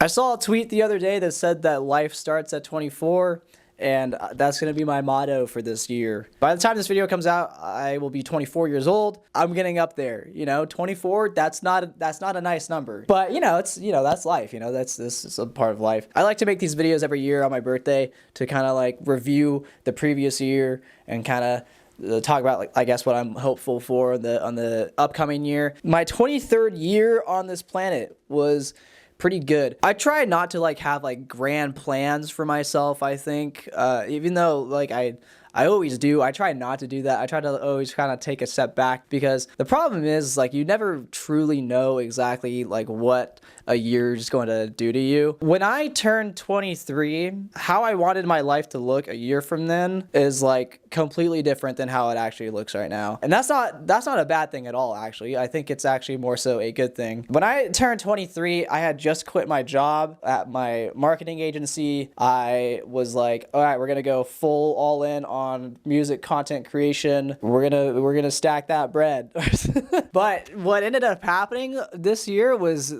I saw a tweet the other day that said that life starts at 24. And that's going to be my motto for this year. By the time this video comes out, I will be 24 years old. I'm getting up there, 24, that's not a nice number. But, that's life, this is a part of life. I like to make these videos every year on my birthday to kind of like review the previous year and kind of talk about, like, I guess what I'm hopeful for on the upcoming year. My 23rd year on this planet was pretty good. I try not to have grand plans for myself, I think, even though I always do. I try not to do that. I try to always kind of take a step back, because the problem is you never truly know exactly what a year is going to do to you. When I turned 23, how I wanted my life to look a year from then is completely different than how it actually looks right now. And that's not a bad thing at all, actually. I think it's actually more so a good thing. When I turned 23, I had just quit my job at my marketing agency. I was like, all right, we're gonna go full all in on music content creation. We're gonna stack that bread. But what ended up happening this year was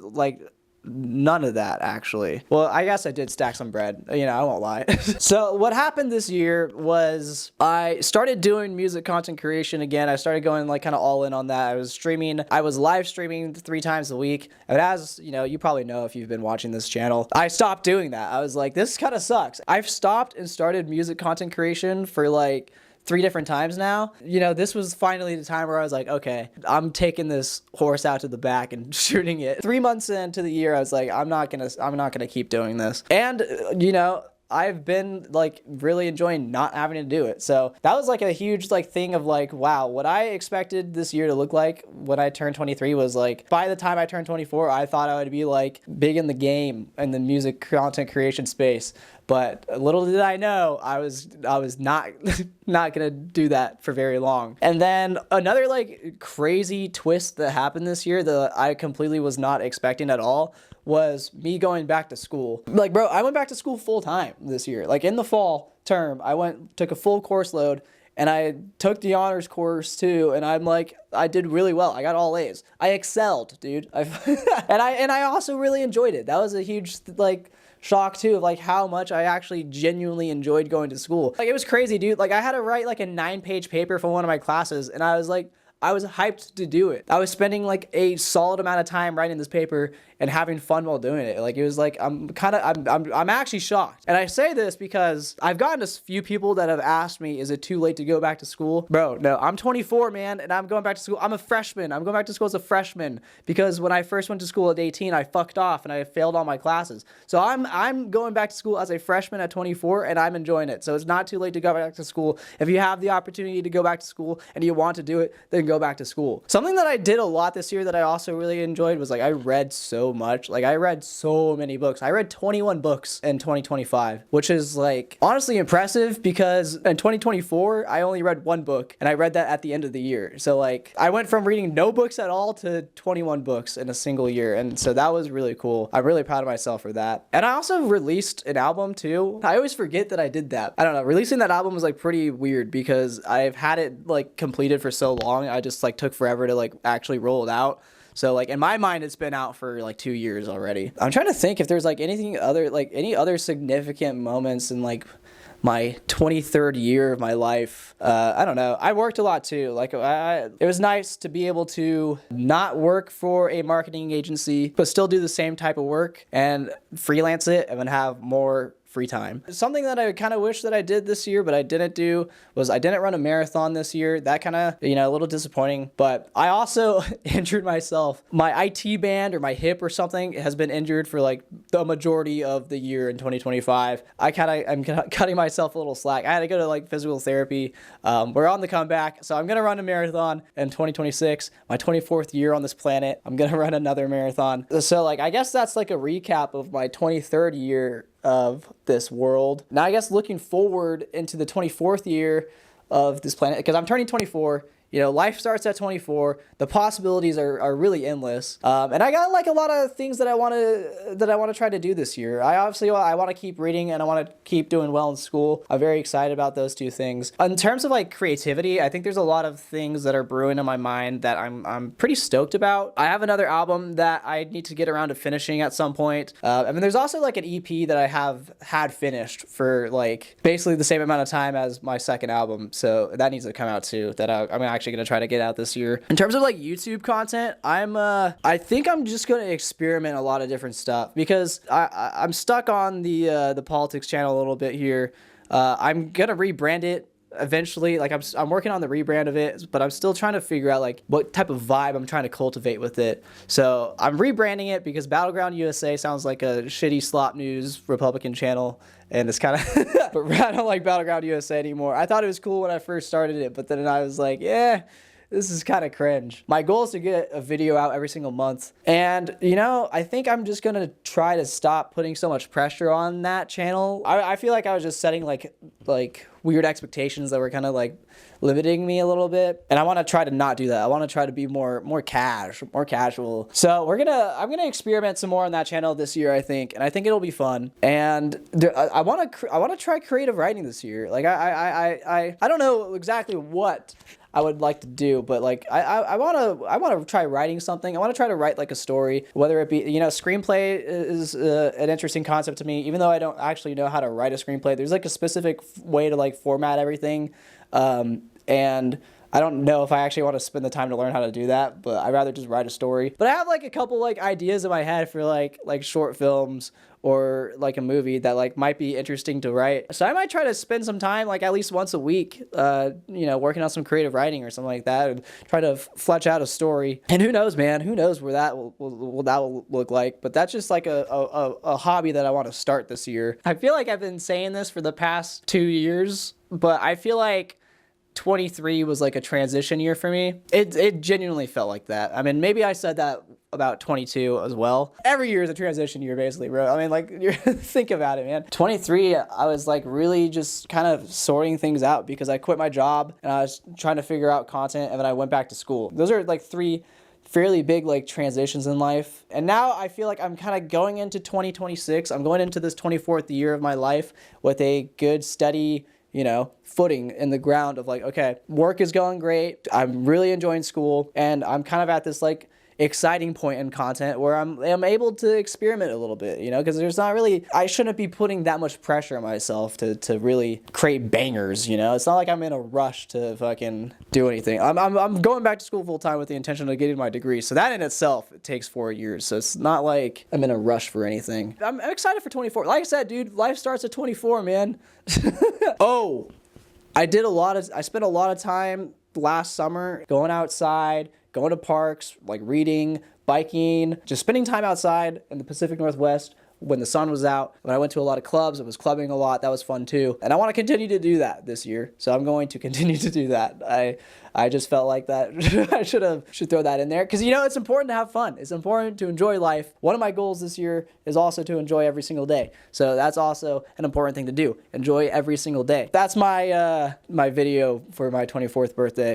none of that, actually. Well, I guess I did stack some bread, I won't lie. So what happened this year was I started doing music content creation again. I started going kind of all in on that. I was live streaming 3 times a week. And as you probably know if you've been watching this channel, I stopped doing that. I was like, this kind of sucks. I've stopped and started music content creation for 3 different times now. This was finally the time where I was like, okay, I'm taking this horse out to the back and shooting it. 3 months into the year, I was like, I'm not gonna keep doing this. And I've been really enjoying not having to do it. So that was a huge thing of wow, what I expected this year to look like when I turned 23 was by the time I turned 24, I thought I would be big in the game in the music content creation space. But little did I know, I was not gonna do that for very long. And then another crazy twist that happened this year that I completely was not expecting at all was me going back to school. Bro, I went back to school full time this year. In the fall term, took a full course load, and I took the honors course too, and I did really well. I got all A's. I excelled, dude. And I also really enjoyed it. That was a huge shock too of how much I actually genuinely enjoyed going to school. It was crazy, dude. I had to write a 9-page paper for one of my classes, and I was hyped to do it. I was spending a solid amount of time writing this paper and having fun while doing it. It was I'm actually shocked. And I say this because I've gotten a few people that have asked me, is it too late to go back to school? Bro, no, I'm 24, man, and I'm going back to school. I'm a freshman. I'm going back to school as a freshman because when I first went to school at 18, I fucked off and I failed all my classes. So I'm going back to school as a freshman at 24, and I'm enjoying it. So it's not too late to go back to school. If you have the opportunity to go back to school and you want to do it, then go back to school. Something that I did a lot this year that I also really enjoyed was I read so much. I read so many books. I read 21 books in 2025, which is honestly impressive because in 2024 I only read 1 book, and I read that at the end of the year. So I went from reading no books at all to 21 books in a single year, and so that was really cool. I'm really proud of myself for that. And I also released an album too. I always forget that I did that. I don't know, releasing that album was pretty weird because I've had it completed for so long. I just took forever to actually roll it out. So in my mind, it's been out for 2 years already. I'm trying to think if there's anything other, any other significant moments in my 23rd year of my life. I don't know. I worked a lot too. It was nice to be able to not work for a marketing agency, but still do the same type of work and freelance it and then have more free time. Something that I kind of wish that I did this year, but I didn't do, was I didn't run a marathon this year. That kind of, a little disappointing, but I also injured myself. My IT band or my hip or something has been injured for the majority of the year in 2025. I'm cutting myself a little slack. I had to go to physical therapy. We're on the comeback, so I'm going to run a marathon in 2026, my 24th year on this planet. I'm going to run another marathon. So I guess that's a recap of my 23rd year of this world. Now, I guess looking forward into the 24th year of this planet, because I'm turning 24, You know, life starts at 24. The possibilities are really endless. And I got like a lot of things that I want to try to do this year. I want to keep reading and I want to keep doing well in school. I'm very excited about those two things. In terms of like creativity, I think there's a lot of things that are brewing in my mind that I'm pretty stoked about. I have another album that I need to get around to finishing at some point. I mean, there's also like an EP that I have had finished for like basically the same amount of time as my second album. So that needs to come out too, that I'm actually going to try to get out this year. In terms of like YouTube content, I think I'm just going to experiment a lot of different stuff because I'm stuck on the politics channel a little bit here. I'm going to rebrand it eventually. Like I'm working on the rebrand of it, but I'm still trying to figure out like what type of vibe I'm trying to cultivate with it. So I'm rebranding it because Battleground USA sounds like a shitty slop news Republican channel, and it's kind of but I don't like Battleground USA anymore. I thought it was cool when I first started it, but then I was like, yeah, this is kind of cringe. My goal is to get a video out every single month. And, you know, I think I'm just going to try to stop putting so much pressure on that channel. I feel like I was just setting like weird expectations that were kind of like limiting me a little bit. And I want to try to not do that. I want to try to be more casual. So I'm going to experiment some more on that channel this year, I think. And I think it'll be fun. And I want to try creative writing this year. Like I don't know exactly what I would like to do, but like I want to try writing something. I want to try to write like a story, whether it be, you know, screenplay is an interesting concept to me, even though I don't actually know how to write a screenplay. There's like a specific way to like format everything, and I don't know if I actually want to spend the time to learn how to do that, but I'd rather just write a story. But I have like a couple like ideas in my head for like short films or like a movie that like might be interesting to write. So I might try to spend some time like at least once a week, you know, working on some creative writing or something like that, and try to flesh out a story. And who knows, man? Who knows where that will look like? But that's just like a hobby that I want to start this year. I feel like I've been saying this for the past 2 years, but I feel like 23 was like a transition year for me. It genuinely felt like that. I mean, maybe I said that about 22 as well. Every year is a transition year, basically, bro. I mean, like, think about it, man. 23, I was like really just kind of sorting things out because I quit my job and I was trying to figure out content, and then I went back to school. Those are like 3 fairly big like transitions in life. And now I feel like I'm kind of going into 2026. I'm going into this 24th year of my life with a good, steady, you know, footing in the ground of like, okay, work is going great. I'm really enjoying school, and I'm kind of at this like exciting point in content where I'm able to experiment a little bit, you know, because there's not really, I shouldn't be putting that much pressure on myself to really create bangers, you know. It's not like I'm in a rush to fucking do anything. I'm going back to school full time with the intention of getting my degree, so that in itself it takes 4 years, so it's not like I'm in a rush for anything. I'm excited for 24. Like I said, dude, life starts at 24, man. Oh, I spent a lot of time last summer going outside, going to parks, like reading, biking, just spending time outside in the Pacific Northwest when the sun was out. When I went to a lot of clubs, I was clubbing a lot. That was fun too. And I want to continue to do that this year. So I'm going to continue to do that. I just felt like that I should throw that in there because, you know, it's important to have fun. It's important to enjoy life. One of my goals this year is also to enjoy every single day. So that's also an important thing to do. Enjoy every single day. That's my my video for my 24th birthday.